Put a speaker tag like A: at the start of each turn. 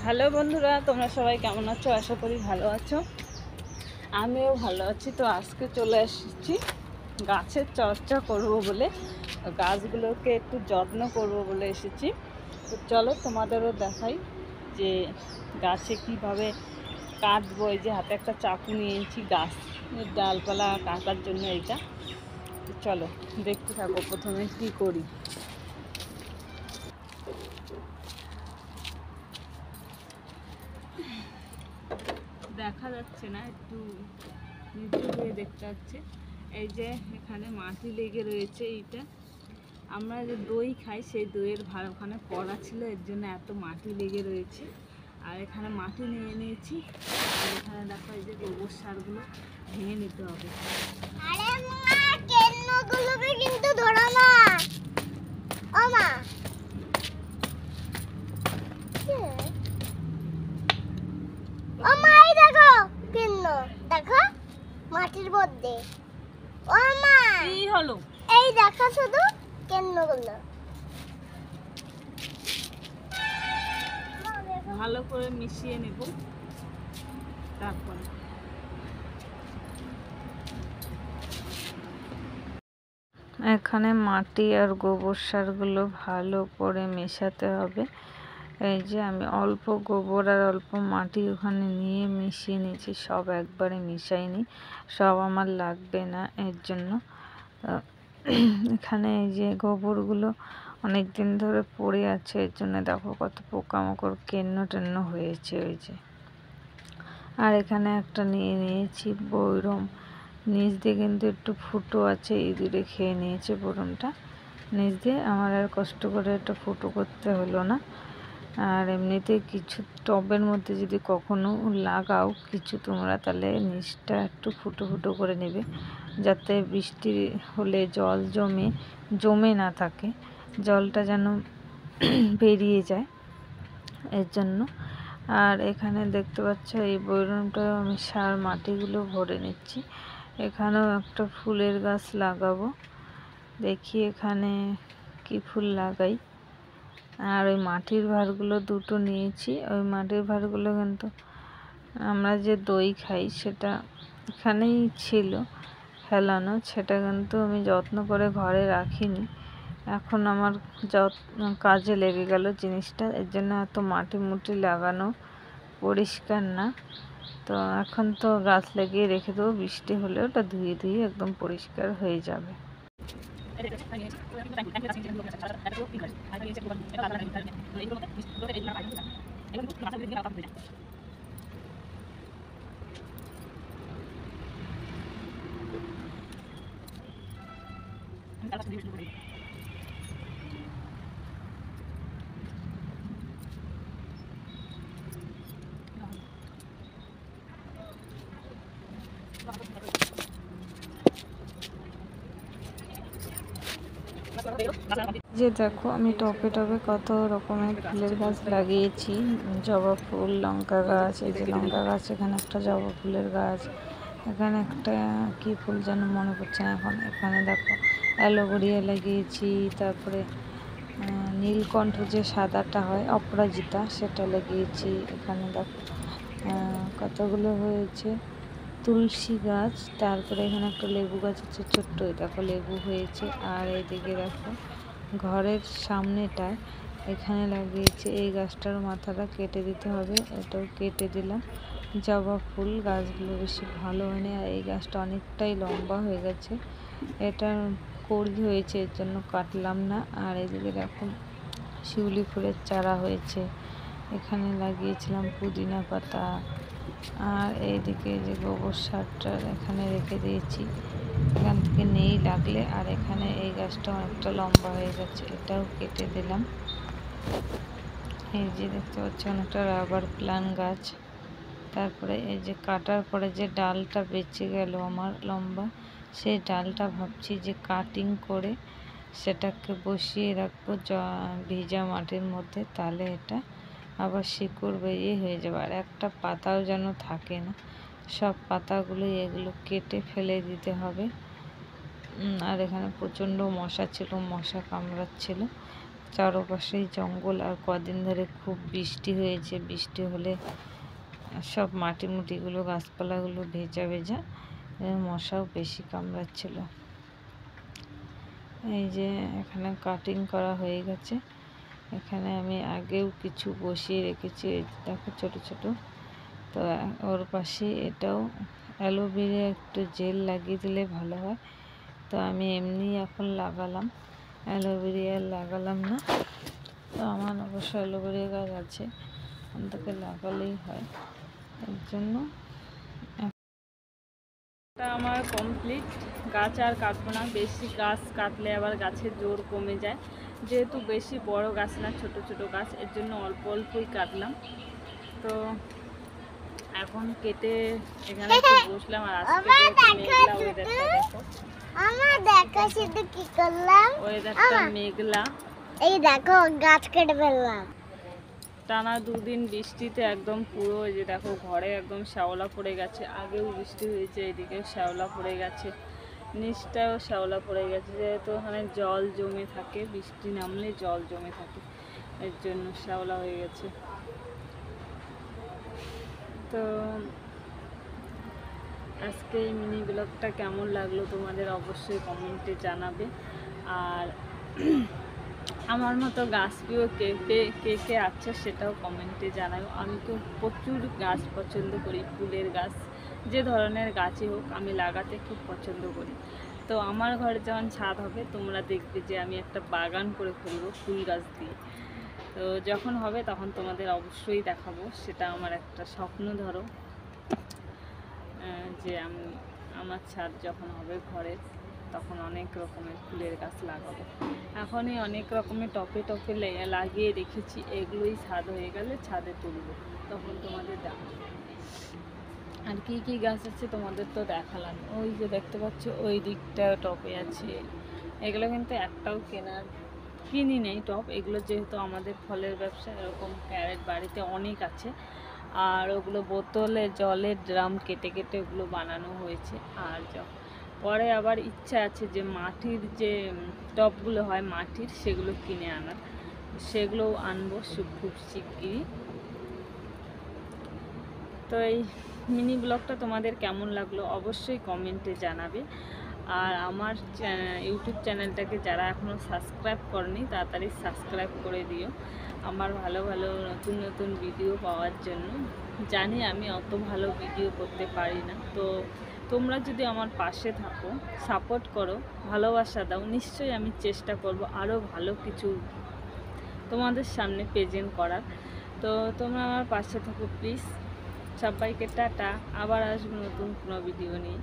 A: Hello বন্ধুরা, তোমরা সবাই কেমন আছো? আশা করি ভালো আছো। আমিও ভালো আছি। তো আজকে চলে এসেছি গাছের চর্চা করব বলে, গাছগুলোকে একটু যত্ন করব বলে এসেছি। তো চলো তোমাদেরও দেখাই যে গাছে কিভাবে কাটবো। এই যে হাতে একটা চাকু নিয়েছি গাছ ডালপালা কাটার জন্য এইটা। তো চলো দেখতে থাকো প্রথমে কি করি। দেখা যাচ্ছে না, একটু নিচু হয়ে দেখতে পাচ্ছে। এই যে এখানে মাটি লেগে রয়েছে। এইটা আমরা যে দই খাই, সেই দইয়ের ভার ওখানে পড়া ছিল, এর জন্য এত মাটি লেগে রয়েছে। আর এখানে মাটি নিয়ে নিয়েছি। আর এখানে দেখো এই যে গোবর সারগুলো ভেঙে নিতে হবে।
B: আরে মা, কেন্নগুলোকে কিন্তু ধরো না। ও মা, ও মা, এই দেখো কেন্ন, দেখো মাটির মধ্যে। ও মা,
A: কি হলো?
B: এই দেখো শুধু কেন্নগুলো।
A: ভালো করে মিশিয়ে নেব। তারপরে এখানে মাটি আর গোবর সারগুলো ভালো করে মেশাতে হবে। এই যে আমি অল্প গোবর আর অল্প মাটি ওখানে নিয়ে মিশিয়ে নিয়েছি, সব একবারে মিশাইনি, সব আমার লাগবে না এর জন্য। এখানে এই যে গোবরগুলো অনেক দিন ধরে পড়ে আছে, এর জন্য দেখো কত পোকামাকড় কেন্ন টেন্ন হয়েছে। ওই যে আর এখানে একটা নিয়ে নিয়েছি বৈরম, নিচ দিয়ে কিন্তু একটু ফুটো আছে, ইঁদুরে খেয়ে নিয়েছে বৈরমটা নিচ দিয়ে। আমার আর কষ্ট করে একটা ফুটো করতে হলো না। আর এমনিতে কিছু টবের মধ্যে যদি কখনো লাগাও কিছু তোমরা, তাহলে নিচটা একটু ফুটো ফুটো করে নেবে, যাতে বৃষ্টি হলে জল জমে না থাকে, জলটা যেন বেরিয়ে যায়, এর জন্য। আর এখানে দেখতে পাচ্ছ এই বৈরমটা আমি সার মাটিগুলো ভরে নিচ্ছি। এখানেও একটা ফুলের গাছ লাগাবো, দেখি এখানে কি ফুল লাগাই। আর ওই মাটির ভাঁড়গুলো দুটো নিয়েছি। ওই মাটির ভাঁড়গুলো কিন্তু আমরা যে দই খাই সেটা এখানেই ছিল ফেলানো, সেটা কিন্তু আমি যত্ন করে ঘরে রাখিনি। এখন আমার কাজে লেগে গেল জিনিসটা, এর জন্য এত মাটি মুটি লাগানো পরিষ্কার না। তো এখন তো গাছ লাগিয়ে রেখে দেবো, বৃষ্টি হলে ওটা ধুয়ে ধুয়ে একদম পরিষ্কার হয়ে যাবে। যে দেখো আমি টবে টবে কত রকমের ফুলের গাছ লাগিয়েছি, জবা ফুল, লঙ্কা গাছ, এই যে লঙ্কা গাছ, এখানে একটা জবা ফুলের গাছ, এখানে একটা কি ফুল যেন মনে পড়ছে না এখন। এখানে দেখো অ্যালোভেরা লাগিয়েছি, তারপরে নীলকণ্ঠ যে সাদাটা হয় অপরাজিতা সেটা লাগিয়েছি। এখানে দেখো কতগুলো হয়েছে তুলসী গাছ, তারপরে এখানে একটা লেবু গাছ আছে ছোট্ট, দেখো লেবু হয়েছে। আর এইদিকে দেখো ঘরের সামনেটায় এখানে লাগিয়েছে, এই গাছটার মাথাটা কেটে দিতে হবে, এটাও কেটে দিলাম। জবা ফুল গাছগুলো বেশি ভালো হয়নি, আর এই গাছটা অনেকটাই লম্বা হয়ে গেছে, এটা কড়ি হয়েছে এর জন্য কাটলাম না। আর এদিকে দেখো শিউলি ফুলের চারা হয়েছে, এখানে লাগিয়েছিলাম পুদিনা পাতা। আর এইদিকে যে গোবর সারটা এখানে রেখে দিয়েছি, এখান থেকে নেই লাগলে। আর এখানে এই গাছটা অনেকটা লম্বা হয়ে গেছে, এটাও কেটে দিলাম। এই যে দেখতে পাচ্ছি অনেকটা রাবার প্লান্ট গাছ। তারপরে এই যে কাটার পরে যে ডালটা বেঁচে গেল আমার লম্বা, সেই ডালটা ভাবছি যে কাটিং করে সেটাকে বসিয়ে রাখবো ভিজা মাটির মধ্যে, তাহলে এটা আবার শিকড় বেরিয়ে হয়ে যাবে। আর একটা পাতাও যেন থাকে না, সব পাতাগুলো এগুলো কেটে ফেলে দিতে হবে। আর এখানে প্রচণ্ড মশা ছিল, মশা কামড়াচ্ছিল, চারপাশেই জঙ্গল, আর কদিন ধরে খুব বৃষ্টি হয়েছে। বৃষ্টি হলে সব মাটি মুটিগুলো, গাছপালাগুলো ভেজা ভেজা, মশাও বেশি কামড়াচ্ছিল। এই যে এখানে কাটিং করা হয়ে গেছে। এখানে আমি আগেও কিছু বসিয়ে রেখেছি, দেখো ছোট ছোট। তো ওর পাশে এটাও অ্যালোভেরা একটু জেল লাগিয়ে দিলে ভালো হয়। তো আমি এমনি এখন লাগালাম, অ্যালোভেরা লাগালাম না। তো আমার অবশ্য অ্যালোভেরা গাছ আছে, অন্তত লাগালেই হয়। এর জন্য এটা আমার কমপ্লিট। গাছ আর কাটবো না, বেশি গাছ কাটলে আবার গাছের জোর কমে যায়। যেহেতু বেশি বড় গাছ না, ছোট ছোট গাছ, এর জন্য অল্প অল্পই কাটলাম। তো এখন কেটে এখানে একটু বসলাম। আর আজকে মেঘলা ওয়েদারটা দেখো,
B: আমার দেখা শুধু কি করলাম,
A: ওয়েদারটা মেঘলা।
B: এই দেখো গাছ কেটে ফেললাম।
A: টানা 2 দিন বৃষ্টিতে একদম পুরো, এই যে দেখো ঘরে একদম শ্যাওলা পড়ে গেছে। আগেও বৃষ্টি হয়েছে, এদিকেও শ্যাওলা পড়ে গেছে, নিচটাও শ্যাওলা পড়ে গেছে। যেহেতু ওখানে জল জমে থাকে, বৃষ্টি নামলে জল জমে থাকে, এর জন্য শ্যাওলা হয়ে গেছে। তো আজকে এই মিনি ব্লগটা কেমন লাগলো তোমাদের অবশ্যই কমেন্টে জানাবে। আর আমার মতো গাছ প্রিয় কে কে আছে সেটাও কমেন্টে জানাও। আমি তো প্রচুর গাছ পছন্দ করি, ফুলের গাছ, যে ধরনের গাছই হোক আমি লাগাতে খুব পছন্দ করি। তো আমার ঘরে যখন ছাদ হবে তোমরা দেখবে যে আমি একটা বাগান করে ফেলবো ফুল গাছ দিয়ে। তো যখন হবে তখন তোমাদের অবশ্যই দেখাবো, সেটা আমার একটা স্বপ্ন। ধরো যে আমি আমার ছাদ যখন হবে ঘরে, তখন অনেক রকমের ফুলের গাছ লাগাবো। এখনই অনেক রকমের টপে টপে লাগিয়ে রেখেছি, এগুলোই ছাদ হয়ে গেলে ছাদে তুলবো, তখন তোমাদের দেখাবো। আর কি কি গাছ আছে তোমাদের তো দেখালাম। ওই যে দেখতে পাচ্ছ ওই দিকটা টপে আছে, এগুলো কিন্তু একটাও কিনি নেই টপ। এগুলো যেহেতু আমাদের ফলের ব্যবসা, এরকম ক্যারেট বাড়িতে অনেক আছে। আর ওগুলো বোতলে জলের ড্রাম কেটে কেটে ওগুলো বানানো হয়েছে। আর পরে আবার ইচ্ছা আছে যে মাটির যে টবগুলো হয় মাটির, সেগুলো কিনে আনার, সেগুলোও আনবো খুব শিগগিরই। তো এই মিনি ব্লগটা তোমাদের কেমন লাগলো অবশ্যই কমেন্টে জানাবে। আর আমার ইউটিউব চ্যানেলটাকে যারা এখনও সাবস্ক্রাইব করেনি তাড়াতাড়ি সাবস্ক্রাইব করে দিও, আমার ভালো ভালো নতুন নতুন ভিডিও পাওয়ার জন্য। জানি আমি অত ভালো ভিডিও করতে পারি না, তো তোমরা যদি আমার পাশে থাকো, সাপোর্ট করো, ভালোবাসা দাও, নিশ্চয়ই আমি চেষ্টা করব আরও ভালো কিছু তোমাদের সামনে প্রেজেন্ট করার। তো তোমরা আমার পাশে থাকো প্লিজ। সবাইকে টাটা, আবার আসবো নতুন কোনো ভিডিও নিয়ে।